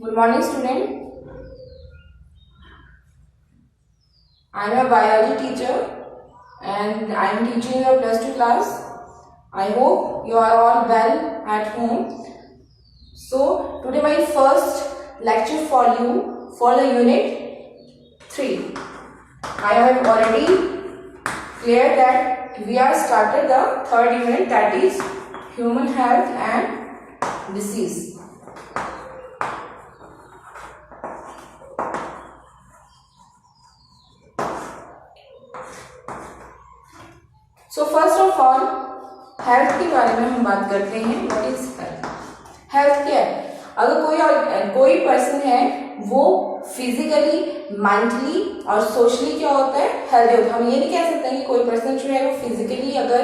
Good morning, student. I am a biology teacher and I am teaching your plus 2 class. I hope you are all well at home. So, today my first lecture for you for the unit 3. I have already cleared that we are started the third unit, that is human health and disease. So first of all health के बारे में हम बात करते हैं. What is health? Health क्या है? अगर कोई पर्सन है वो फिजिकली, मेंटली और सोशली क्या होता है, हेल्दी होता है. हम ये नहीं कह सकते कि कोई पर्सन जो है वो फिजिकली अगर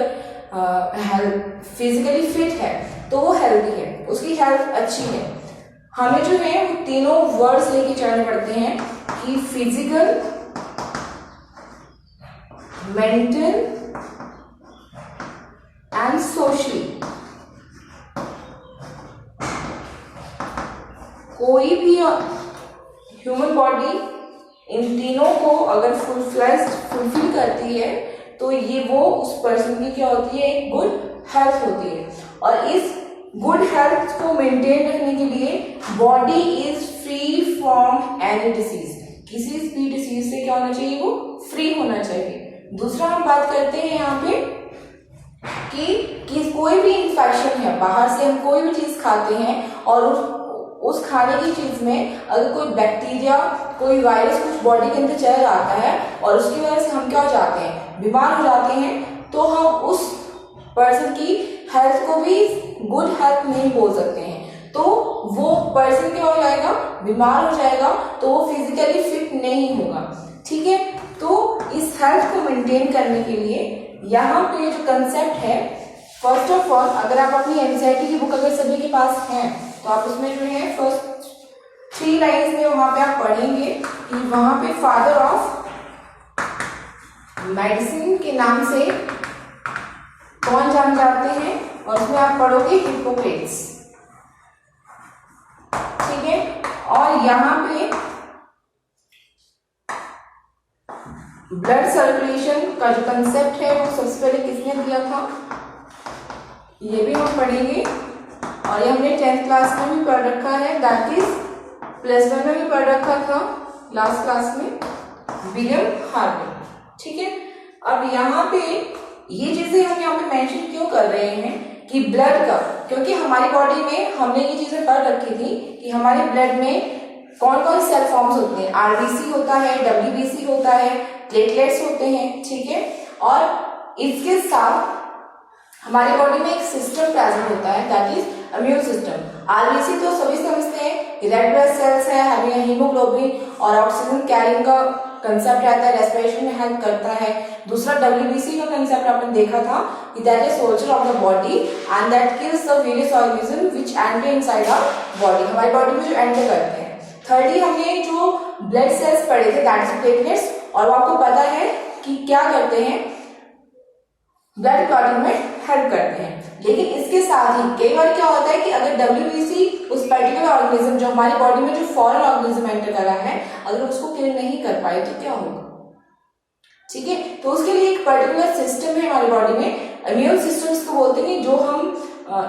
फिजिकली फिट है तो वो हेल्दी है, उसकी हेल्थ अच्छी है. हमें जो है वो तीनों वर्ड्स लेके चलने पड़ते हैं कि फिजिकल, मेंटल एंड सोशली. कोई भी ह्यूमन बॉडी इन तीनों को अगर फुलफिल करती है तो ये वो उस पर्सन की क्या होती है, एक गुड हेल्थ होती है. और इस गुड हेल्थ को मेंटेन रखने के लिए body is free from any disease. किसी भी डिसीज से क्या होना चाहिए, वो फ्री होना चाहिए. दूसरा हम बात करते हैं यहाँ पे कि कोई भी इन्फेक्शन है, बाहर से हम कोई भी चीज खाते हैं और उस खाने की चीज में अगर कोई बैक्टीरिया, कोई वायरस कुछ बॉडी के अंदर चला जाता है और उसकी वजह से हम क्या हो जाते हैं, बीमार हो जाते हैं, तो हम उस पर्सन की हेल्थ को भी गुड हेल्थ नहीं बोल सकते हैं. तो वो पर्सन क्या हो जाएगा, बीमार हो जाएगा, तो वो फिजिकली फिट नहीं होगा. ठीक है. तो इस हेल्थ को मेंटेन करने के लिए यहाँ पे जो कंसेप्ट है, फर्स्ट ऑफ ऑल अगर आप अपनी एनसीईआरटी की बुक अगर सभी के पास है तो आप उसमें जो है फर्स्ट 3 लाइन्स में वहां पे आप पढ़ेंगे कि वहां पे फादर ऑफ मेडिसिन के नाम से कौन जान जाते हैं, और उसमें आप पढ़ोगे हिप्पोक्रेट्स. ठीक है. और यहाँ पे ब्लड सर्कुलेशन का जो कंसेप्ट है वो सबसे पहले किसने दिया था, ये भी हम पढ़ेंगे. और ये हमने 10th क्लास में भी पढ़ रखा है, दैट इज प्लस 1 में भी पढ़ रखा था लास्ट क्लास में, विलियम हार्वे. ठीक है. अब यहाँ पे ये चीजें हम यहाँ पे मेंशन क्यों कर रहे हैं कि ब्लड का, क्योंकि हमारी बॉडी में हमने ये चीजें पढ़ रखी थी कि हमारे ब्लड में कौन कौन सेल फॉर्म्स होते हैं. आरबीसी होता है, डब्ल्यूबीसी होता है, प्लेटलेट्स होते हैं. ठीक है. और इसके साथ हमारी बॉडी में एक सिस्टम प्रेजेंट होता है, that is immune system. RBC तो सभी समझते हैं, रेड ब्लड सेल्स है, हमें हीमोग्लोबिन और ऑक्सीजन कैरिंग का कंसेप्ट रहता है, रेस्पिरेशन में हेल्प करता है. दूसरा डब्ल्यूबीसी का कंसेप्ट आपने देखा था कि that is soldier of the body and that kills the various organism which enter inside our body, हमारी बॉडी में जो एंटर करते हैं. थर्डली हमने जो ब्लड सेल्स पढ़े थे, दैट इज प्लेटलेट्स, और आपको पता है कि क्या करते हैं, ब्लड क्लॉटिंग में हेल्प करते हैं. लेकिन इसके साथ ही कई बार क्या होता है कि अगर डब्ल्यूबीसी उस पर्टिकुलर ऑर्गेनिज्म जो हमारी बॉडी में जो फॉरेन ऑर्गेनिज्म एंटर कर रहा है, अगर उसको किल नहीं कर पाए तो क्या होगा. ठीक है. तो उसके लिए एक पर्टिकुलर सिस्टम है हमारी बॉडी में, इम्यून सिस्टम इसको बोलते हैं, जो हम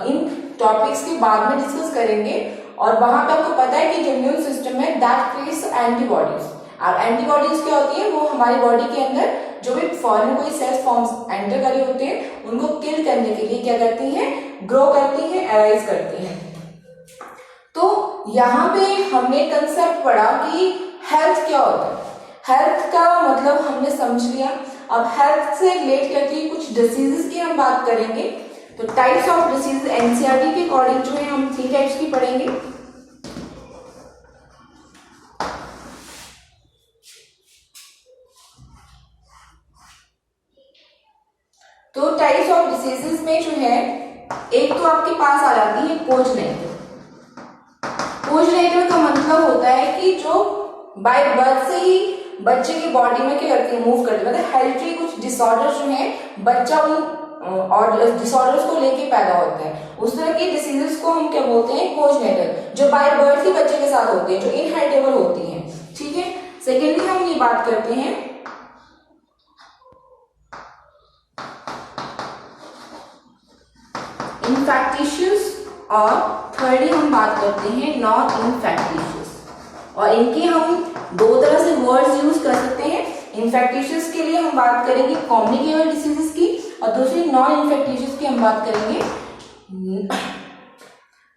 इन टॉपिक्स के बाद में डिस्कस करेंगे. और वहां पे आपको पता है कि जो इम्यून सिस्टम है दैट क्रिएट्स एंटीबॉडीज. और एंटीबॉडीज क्या होती है, वो हमारी बॉडी के अंदर जो भी फॉरेन कोई सेल्स फॉर्म्स एंटर करे होते हैं उनको किल करने के लिए क्या करती हैं, ग्रो करती हैं, एराइज करती हैं. तो यहाँ पे हमने कंसेप्ट पढ़ा कि हेल्थ क्या होता है. हेल्थ का मतलब हमने समझ लिया. अब हेल्थ से रिलेट करके कुछ डिसीजेस की हम बात करेंगे. तो टाइप्स ऑफ डिसीज एनसीईआरटी के अकॉर्डिंग जो है हम 3 टाइप्स की पढ़ेंगे. तो टाइप्स ऑफ डिसीजेस में जो है एक तो आपके पास आ जाती है कोजेनेटिव. कोजेनेटिव का मतलब होता है कि जो बाय बर्थ से ही बच्चे की बॉडी में क्या करती है, मूव करती है. मतलब हेरिडिटरी कुछ डिसऑर्डर जो है बच्चा उन और डिसऑर्डर्स को लेके पैदा होता है, उस तरह की डिसीजेस को हम क्या बोलते हैं, कोजेनेटल, जो बाय बर्थ ही बच्चे के साथ होते हैं, जो इनहेरिटेबल होती हैं। ठीक है, सेकेंडली हम ये बात करते हैं इनफैक्टिशियस, और थर्डली हम बात करते हैं नॉन इनफैक्टिशियस। और इनके हम दो तरह से वर्ड्स यूज कर सकते हैं। इनफैक्टिशियस के लिए हम बात करेंगे कम्युनिकेबल डिसीजेस की, और दूसरी नॉन इन्फेक्टिशियस की हम बात करेंगे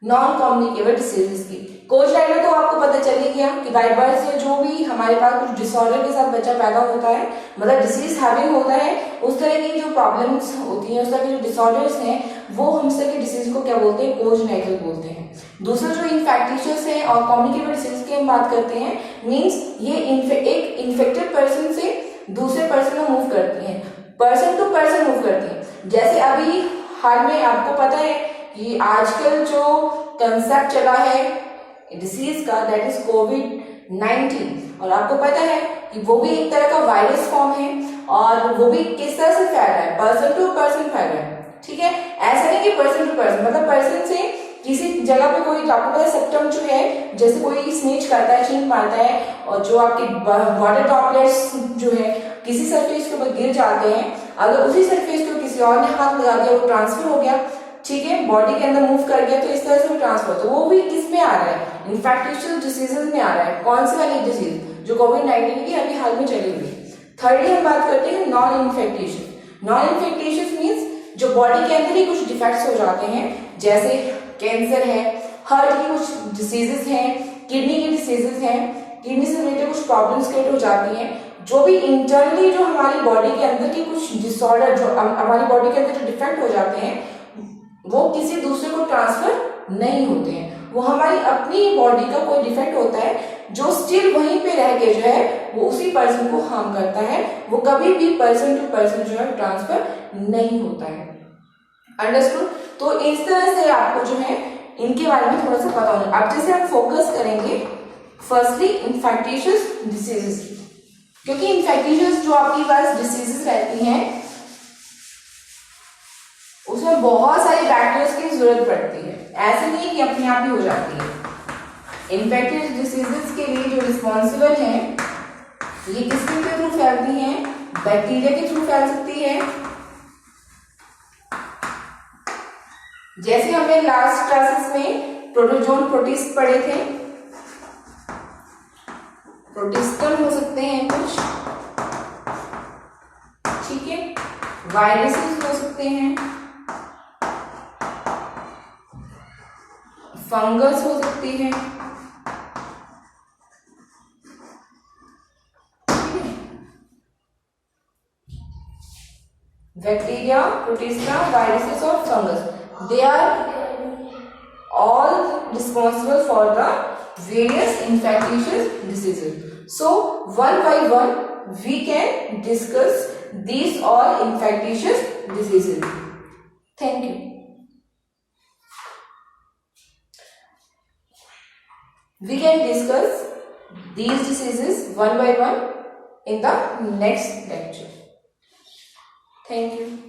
नॉन कम्युनिकेबल डिसीजेस की। कोजेनिटल तो आपको पता चल ही गया कि बाय बर्थ से जो भी हमारे पास कुछ डिसऑर्डर के साथ बच्चा पैदा होता है, मतलब डिसीज हैविंग होता है, उस तरह की जो प्रॉब्लम्स होती हैं, उस तरह के जो डिसऑर्डर्स हैं, वो हम तरह के डिसीज को क्या बोलते हैं, कोजेनिटल बोलते हैं। दूसरा जो इन्फेक्टिशियस है और कम्युनिकेबल डिसीज की हम बात करते हैं, मीन्स ये एक इन्फेक्टेड पर्सन से दूसरे पर्सन में मूव करती हैं, पर्सन टू पर्सन मूव करती हैं। जैसे अभी हाल में आपको पता है कि आजकल जो कंसेप्ट चला है डिसीज का, दैट इज कोविड-19, और आपको पता है कि वो भी एक तरह का वायरस फॉर्म है, और वो भी किस तरह से फैल रहा है, पर्सन टू पर्सन फैल रहा है। ठीक है, ऐसा नहीं कि पर्सन टू पर्सन, मतलब पर्सन से किसी जगह पे कोई, आपको पता है सिम्टम जो है, जैसे कोई स्नीच करता है, छींक मारता है, और जो आपके वाटर ड्रॉपलेट्स जो है किसी सरफेस के ऊपर गिर जाते हैं, अगर उसी सरफेस को किसी और ने हाथ लगा दिया, वो ट्रांसफर हो गया, ठीक है, बॉडी के अंदर मूव कर गया, तो इस तरह से ट्रांसफर, तो वो भी किस में आ रहा है, इन्फेक्टिशियस डिसीजेज में आ रहा है। कौन सी वाली डिजीज, जो कोविड-19 की अभी हाल में चली हुई। थर्डली हम बात करते हैं नॉन इन्फेक्टिशियस। नॉन इन्फेक्टिशियस मीन्स जो बॉडी के अंदर ही कुछ डिफेक्ट्स हो जाते हैं, जैसे कैंसर है, हार्ट की कुछ डिसीजेस हैं, किडनी की डिसीजेस हैं, किडनी से रिलेटेड कुछ प्रॉब्लम्स क्रिएट हो जाती हैं, जो भी इंटरनली जो हमारी बॉडी के अंदर की कुछ डिसऑर्डर, जो हमारी बॉडी के अंदर जो डिफेक्ट हो जाते हैं, वो किसी दूसरे को ट्रांसफर नहीं होते हैं, वो हमारी अपनी बॉडी का कोई डिफेक्ट होता है, जो स्टिल वहीं पे रह के जो है वो उसी पर्सन को हार्म करता है, वो कभी भी पर्सन टू पर्सन जो है ट्रांसफर नहीं होता है। अंडरस्टूड? तो इस तरह से आपको जो है इनके बारे में थोड़ा सा पता होना। अब जैसे हम फोकस करेंगे फर्स्टली इन्फेक्टिशियस डिसीजेस, क्योंकि इन्फेक्टिशियस जो आपकी पास डिसीजेस रहती हैं उसमें बहुत सारी बैक्टीरियाज की जरूरत पड़ती है, ऐसे नहीं कि अपने आप ही हो जाती है। इन्फेक्टियस डिसीजेस के लिए जो रिस्पॉन्सिबल हैं, ये किसके थ्रू फैलती हैं, बैक्टीरिया के थ्रू फैल सकती है। जैसे हमने लास्ट क्लासेस में प्रोटोजोन प्रोटिस्ट पढ़े थे, प्रोटिस्टम हो सकते हैं कुछ, ठीक है, वायरसेस हो सकते हैं, फंगस हो सकती है, बैक्टीरिया, प्रोटिस्टा, वायरसेस और fungus, they are all responsible for the various infectious diseases. So one by one we can discuss these all infectious diseases. Thank you. We can discuss these diseases one by one in the next lecture. Thank you.